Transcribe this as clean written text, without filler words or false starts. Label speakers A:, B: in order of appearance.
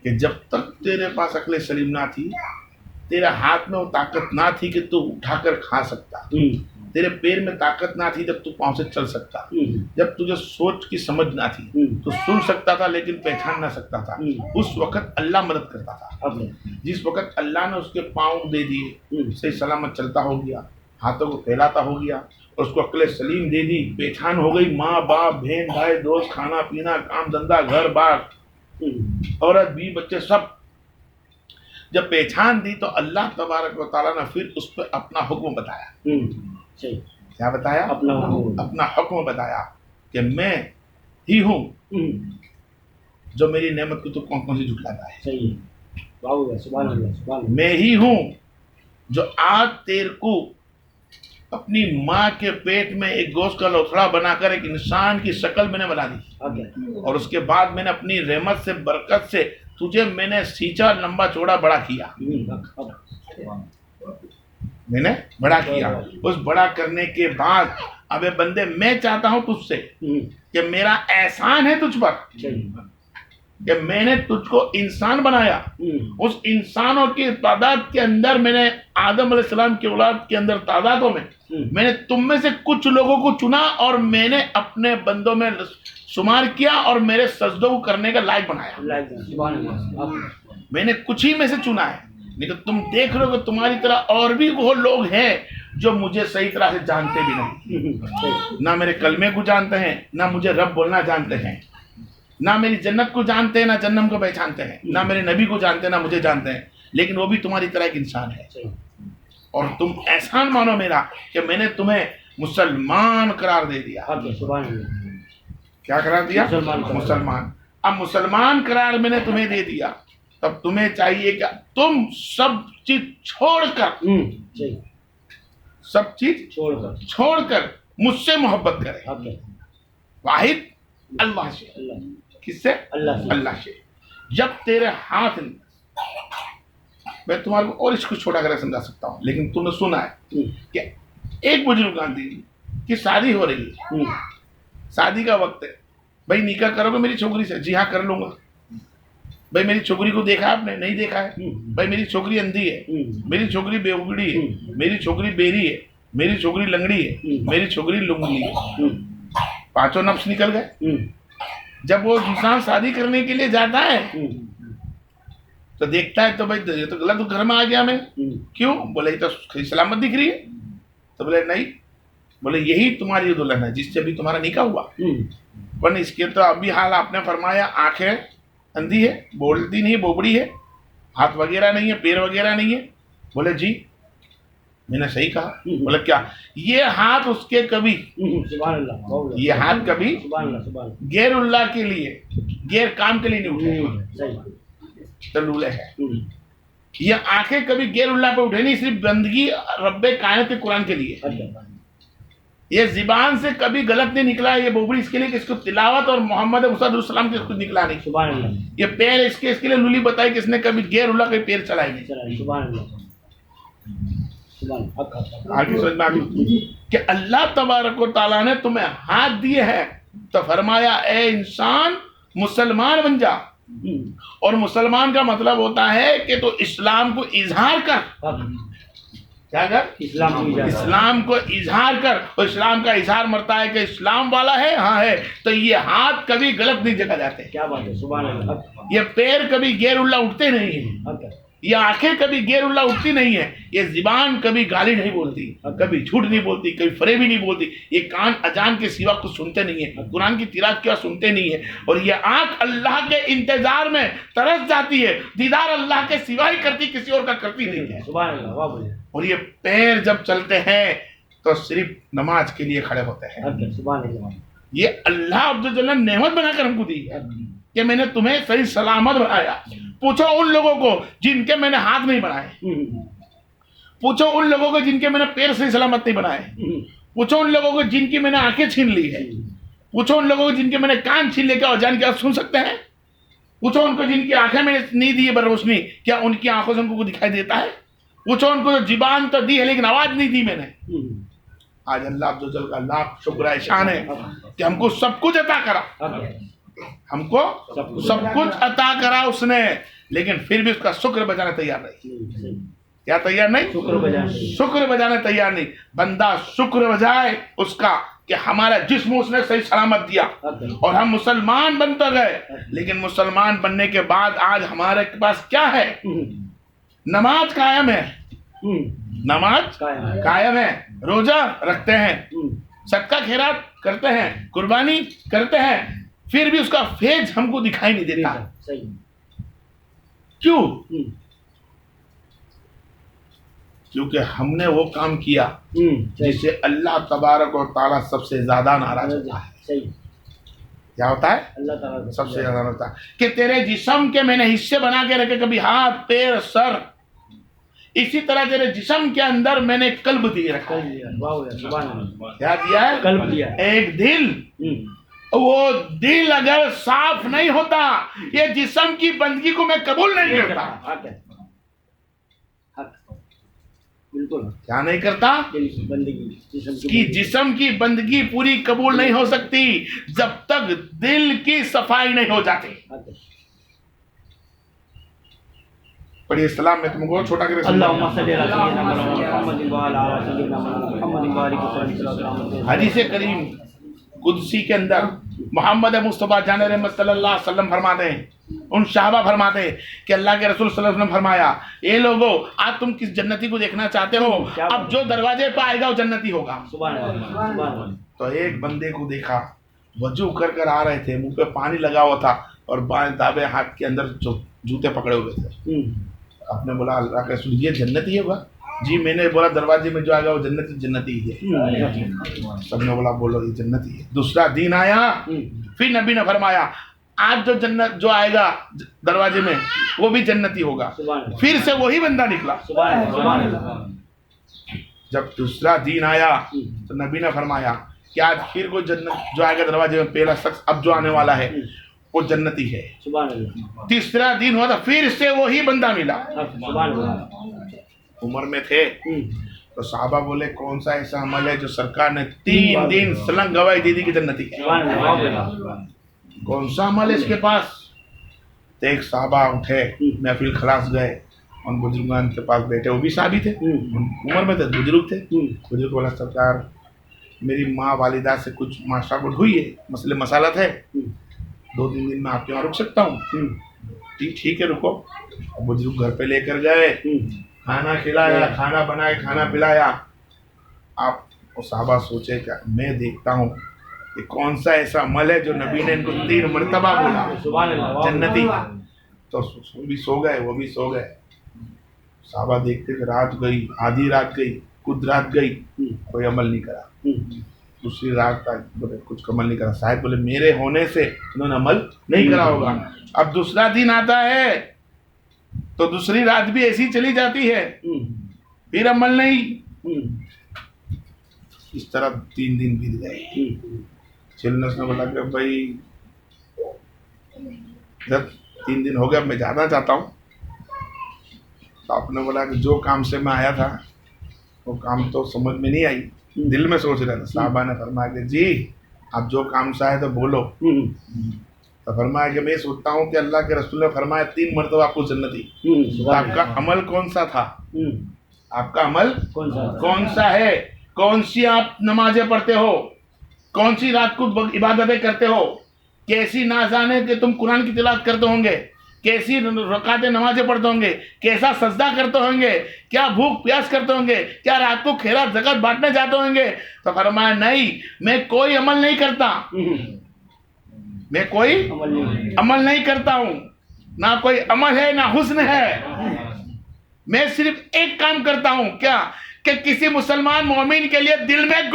A: कि जब तक तेरे पास अक्ल सलीम ना थी, तेरे हाथ में वो ताकत ना थी कि तू उठाकर खा सकता, तेरे पैर में ताकत ना थी जब तू पाँव से चल सकता, जब तुझे सोच की समझ ना थी तो सुन सकता था लेकिन पहचान ना सकता था, उस वक्त अल्लाह मदद करता था। जिस वक्त अल्लाह ने उसके पाँव दे दिए, सही सलामत चलता हो गया, हाथों को फैलाता हो गया और उसको अक्ल सलीम दे दी, पहचान हो गई, माँ बाप बहन भाई दोस्त, खाना पीना, काम धंधा, घर बार, औरत बीवी बच्चे सब जब पहचान दी तो अल्लाह तबारक व तआला ने फिर उस पर अपना हुक्म बताया। क्या बताया? अपना हुक्म बताया कि मैं ही हूँ जो मेरी नेमत को तो कौन कौन सी झुटलाता है। मैं ही हूँ जो आज तेरे को अपनी माँ के पेट में एक गोश्त का लोथड़ा बनाकर एक इंसान की शक्ल मैंने बना दी और उसके बाद मैंने अपनी रहमत से बरकत से तुझे मैंने सींचा, लंबा चौड़ा बड़ा किया, मैंने बड़ा किया। उस बड़ा करने के बाद अबे बंदे मैं चाहता हूं तुझसे कि मेरा एहसान है तुझ पर कि मैंने तुझको इंसान बनाया, उस इंसानों की तादाद के अंदर मैंने आदम अलैहिस्सलाम की औलाद के अंदर तादादों में मैंने तुम में से कुछ लोगों को चुना और मैंने अपने बंदों में शुमार किया और मेरे सजदों को करने का लायक बनाया। मैंने कुछ ही में से चुना है, लेकिन तुम देख रहे हो कि तुम्हारी तरह और भी वो लोग हैं जो मुझे सही तरह से जानते भी नहीं, ना मेरे कलमे को जानते हैं, ना मुझे रब बोलना जानते हैं, ना मेरी जन्नत को जानते हैं, ना जन्नम को पहचानते हैं, ना मेरे नबी को जानते हैं, ना मुझे जानते हैं, लेकिन वो भी तुम्हारी तरह एक इंसान है। और तुम एहसान मानो मेरा कि मैंने तुम्हें मुसलमान करार दे दिया। क्या करार दिया? मुसलमान। अब मुसलमान करार मैंने तुम्हें दे दिया, तब तुम्हें चाहिए कि तुम सब चीज छोड़कर, सब चीज छोड़कर मुझसे मोहब्बत करें। वाहिद अल्लाह से। किससे? अल्लाह से। जब तेरे हाथ, मैं तुम्हारे को और इसको छोटा कर समझा सकता हूँ, लेकिन तुमने सुना है कि एक बुजुर्ग आंटी की शादी हो रही है, शादी का वक्त है, भाई निकाह करोगे मेरी छोकरी से? जी हाँ कर लूंगा। भाई मेरी छोकरी को देखा आपने? नहीं देखा है। भाई मेरी छोकरी अंधी है, मेरी छोकरी बेवड़ी है, मेरी छोकरी बेरी है, मेरी छोकरी लंगड़ी है, मेरी छोकरी लुंगड़ी है। पांचों नफ्स निकल गए। जब वो इंसान शादी करने के लिए जाता है तो देखता है तो भाई ये तो गलत घर में आ गया मैं। क्यों? बोले ये तो सलामत दिख रही है। तो बोले नहीं, बोले यही तुम्हारी दुल्हन है जिससे भी तुम्हारा निकाह हुआ। वरना इसके तो अभी हाल आपने फरमाया आंखें अंधी है, बोलती नहीं, बोबड़ी है, हाथ वगैरह नहीं है, पैर वगैरह नहीं है। बोले जी मैंने सही कहा। बोले क्या? ये हाथ उसके कभी, ये हाथ कभी गैरुल्लाह के लिए, गैर काम के लिए नहीं उठे, तो लूले है। ये आंखें कभी गैरुल्लाह पे उठे नहीं, सिर्फ बंदगी रब्बे कायनात कुरान के लिए। ये ज़बान से कभी गलत नहीं निकला, ये बोबड़ी इसके लिए कि इसको तिलावत और मोहम्मद मुसल्लम के कुछ निकला नहीं। ये पैर इसके लिए लूली बताई कि इसने कभी गैरुल्लाह के पैर चलाए नहीं। आगे समझ में आ गई कि अल्लाह तबारक व तआला ने तुम्हें हाथ दिए हैं तो फरमाया ए इंसान मुसलमान बन जा। और मुसलमान का मतलब होता है कि तो इस्लाम को इजहार कर। क्या कर? इस्लाम को इजहार कर। और इस्लाम का इजहार मरता है कि इस्लाम वाला है, हाँ है। तो ये हाथ कभी गलत नहीं जगह जाते। क्या बात है, सुभान अल्लाह। ये पैर कभी गैरुल्लाह उठते नहीं है, ये आंखें कभी गैरुल्लाह उठती नहीं है, ये ज़बान कभी गाली नहीं बोलती, कभी झूठ नहीं बोलती, कभी फरेबी नहीं बोलती, ये कान अजान के सिवा कुछ सुनते नहीं है, कुरान की तिलावत के सुनते नहीं है, और ये आंख अल्लाह के इंतजार में तरस जाती है, दीदार अल्लाह के सिवा ही करती, किसी और का करती नहीं है। सुभान अल्लाह। और ये पैर जब चलते हैं तो सिर्फ नमाज के लिए खड़े होते हैं। सुभान अल्लाह। ये अल्लाह अब्दुल जल्ल ने नेमत बनाकर हमको दी है कि मैंने तुम्हें सही सलामत बनाया। पूछो उन लोगों को जिनके मैंने हाथ नहीं बनाए, पूछो उन लोगों को जिनके मैंने पैर सही सलामत नहीं बनाए, पूछो उन लोगों को जिनकी मैंने आंखें छीन ली है, पूछो उन लोगों को जिनके मैंने कान छीन लेकर और जान के सुन सकते हैं, पूछो उनको जिनकी आंखें मैंने नहीं दी है बरोशनी, क्या उनकी आंखों से उनको दिखाई देता है? पूछो उनको जो ज़बान तो दी है लेकिन आवाज नहीं दी मैंने। आज अल्लाह अब्दुल जल्ल का लाख शुक्र एहसान है कि हमको सब कुछ अता करा। हमको सब कुछ अता करा उसने, लेकिन फिर भी उसका शुक्र बजाने तैयार नहीं। क्या तैयार नहीं? शुक्र बजाने तैयार नहीं। बंदा शुक्र बजाए उसका कि हमारा जिस्म उसने सही सलामत दिया और हम मुसलमान बनते गए। लेकिन मुसलमान बनने के बाद आज हमारे पास क्या है? नमाज कायम है, नमाज कायम है, रोजा रखते हैं, सदका खैरात करते हैं, कुर्बानी करते हैं, फिर भी उसका फेज हमको दिखाई नहीं देता। क्यों? क्योंकि हमने वो काम किया जिससे अल्लाह तबारक और ताला सबसे ज्यादा नाराज होता है। क्या होता है? अल्लाह ताला सबसे ज्यादा होता है कि तेरे जिस्म के मैंने हिस्से बना के रखे, कभी हाथ, पैर, सर, इसी तरह तेरे जिस्म के अंदर मैंने कल्ब दिए रखा है। क्या दिया है? कल्ब दिया। एक दिल। वो दिल अगर साफ नहीं होता, ये जिस्म की बंदगी को मैं कबूल नहीं करता। बिल्कुल। क्या नहीं करता? बंदगी, जिस्म की बंदगी पूरी कबूल नहीं हो सकती जब तक दिल की सफाई नहीं हो जाती। पढ़िए सलाम में तुमको छोटा कर हदीस करीम कुदसी के अंदर मोहम्मद मुस्तफ़ा जान रहमत सल्लल्लाहु अलैहि वसल्लम फरमाते हैं, उन साहबा फरमाते हैं कि अल्लाह के रसूल सल्लल्लाहु अलैहि वसल्लम फरमाया, ये लोगों आज तुम किस जन्नती को देखना चाहते हो? अब जो दरवाजे पे आएगा वो जन्नती होगा। तो एक बंदे को देखा, वजू कर कर आ रहे थे, मुंह पे पानी लगा हुआ था और बाएं दावे हाथ के अंदर जूते पकड़े हुए थे। आपने बोला अल्लाह के रसूल ये जन्नती होगा? जी मैंने बोला दरवाजे में जो आएगा वो जन्नती ही है। सबने बोला बोलो ये जन्नती है। दूसरा दिन आया, फिर नबी ने फरमाया आज जो जन्नत जो आएगा दरवाजे में वो भी जन्नती होगा। फिर से वही बंदा निकला। जब दूसरा दिन आया तो नबी ने फरमाया कि आज फिर कोई जन्नत जो आएगा दरवाजे में, पहला शख्स अब जो आने वाला है वो जन्नती है। तीसरा दिन हुआ तो फिर से वही बंदा मिला। उम्र में थे तो साहबा बोले कौन सा ऐसा अमल है जो सरकार ने 3 दिन सलंग गवाही दी थी कि जन्नती है? कौन सा अमल है इसके पास? तो एक साहबा उठे, महफिल खलास गए, उन बुजुर्गान के पास बैठे, वो भी साहबी थे, उम्र में थे, बुजुर्ग थे। बुजुर्ग बोला सरकार मेरी माँ वालिदा से कुछ माशाकुल हुई है, मसले मसालत है, 2-3 दिन में आपके वहाँ रुक सकता हूँ? ठीक है रुको। बुजुर्ग घर पे लेकर गए, खाना खिलाया, खाना बनाए, खाना पिलाया। आप वो साहबा सोचे क्या मैं देखता हूँ कि कौन सा ऐसा अमल है जो नबी ने इनको 3 मरतबा बोला जन्नती। तो वो भी सो गए, वो भी सो गए। साहबा देखते कि रात गई, आधी रात गई, कुछ रात गई, कोई अमल नहीं करा। दूसरी रात तक बोले कुछ अमल नहीं करा। शायद बोले मेरे होने से उन्होंने अमल नहीं करा होगा। अब दूसरा दिन आता है तो दूसरी रात भी ऐसी चली जाती है, फिर अमल नहीं। इस तरह 3 दिन बीत गए। चिल्नस ने बोला कि भाई जब 3 दिन हो गया मैं जाना चाहता हूँ। तो आपने बोला कि जो काम से मैं आया था वो काम तो समझ में नहीं आई, दिल में सोच रहा था। साहबा ने फरमाया कि जी आप जो काम से आए तो बोलो। तो फरमाया कि मैं सोचता हूँ कि अल्लाह के रसूल ने फरमाया 3 मरतबा आपको जन्नती। तो आपका अमल कौन सा था? आपका अमल कौन सा है? कौन सी आप नमाजें पढ़ते हो? कौन सी रात को इबादतें करते हो? कैसी ना जाने कि तुम कुरान की तिलावत करते होंगे, कैसी रकातें नमाजें पढ़ते होंगे, कैसा सजदा करते होंगे, क्या भूख प्यास करते होंगे, क्या रात को खैरात ज़कात बांटने जाते होंगे? तो फरमाया नहीं, मैं कोई अमल नहीं करता, मैं कोई अमल नहीं करता हूँ। ना कोई अमल है ना हुस्न है। मैं सिर्फ एक काम करता हूँ, क्या कि किसी मुसलमान मोमिन के लिए दिल में